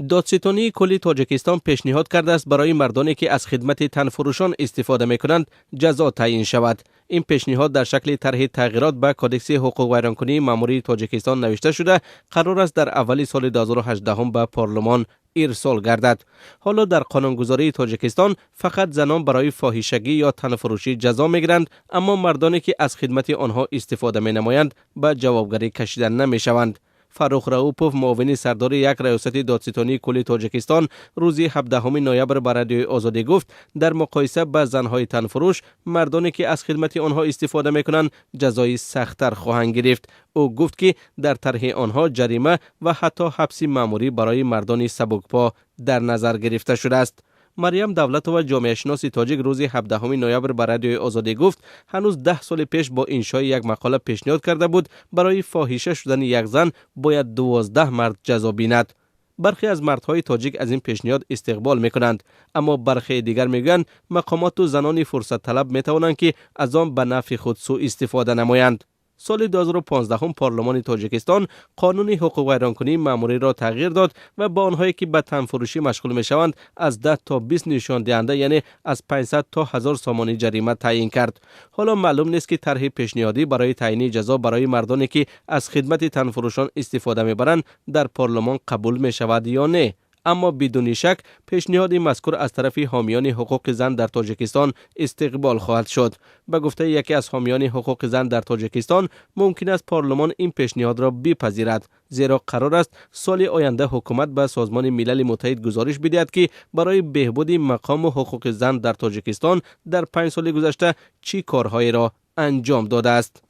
دادستانی کلی تاجیکستان پیشنهاد کرده است برای مردانی که از خدمت تنفروشان استفاده میکنند جزا تعیین شود. این پیشنهاد در شکل طرح تغییرات به کدکس حقوق ویرانکنی ماموری تاجیکستان نوشته شده قرار است در اول سال 2018 به پارلمان ارسال گردد. حالا در قانونگذاری تاجیکستان فقط زنان برای فاحشگی یا تنفروشی جزا میگیرند، اما مردانی که از خدمت آنها استفاده می نمایند به جوابگری کشیده نمی شوند. فروخ رئوپوف، معاون سردار یک ریاست دادستانی کل تاجیکستان، روز 17 نوامبر به رادیوی آزادی گفت در مقایسه با زنهای تنفروش، مردانی که از خدمت آنها استفاده میکنند جزای سخت‌تر خواهند گرفت. او گفت که در طرح آنها جریمه و حتی حبس مأموری برای مردان سبکپا در نظر گرفته شده است. مریم دولتova جامعه شناس تاجیک روز 17 نوامبر به رادیوی آزادی گفت هنوز 10 سال پیش با انشای یک مقاله پیشنهاد کرده بود برای فاحشه شدن یک زن باید 12 مرد جزا بیند. برخی از مردهای تاجیک از این پیشنهاد استقبال میکنند، اما برخی دیگر میگویند مقامات و زنان فرصت طلب میتوانند که از آن به نفع خود سوء استفاده نمایند. سال 2015 پارلمان تاجیکستان قانون حقوق ویرانکنی مأموری را تغییر داد و با آنهایی که به تنفروشی مشغول می شوند از 10 تا 20 نشان دهنده یعنی از 500 تا 1000 سامانی جریمه تعیین کرد. حالا معلوم نیست که طرح پیشنهادی برای تعیین جزا برای مردانی که از خدمت تنفروشان استفاده میبرند در پارلمان قبول می شود یا نه. اما بدون شک پیشنهاد مذکور از طرف حامیان حقوق زن در تاجیکستان استقبال خواهد شد. به گفته یکی از حامیان حقوق زن در تاجیکستان، ممکن است پارلمان این پیشنهاد را بپذیرد، زیرا قرار است سال آینده حکومت به سازمان ملل متحد گزارش بدهد که برای بهبود مقام و حقوق زن در تاجیکستان در 5 سال گذشته چی کارهایی را انجام داده است.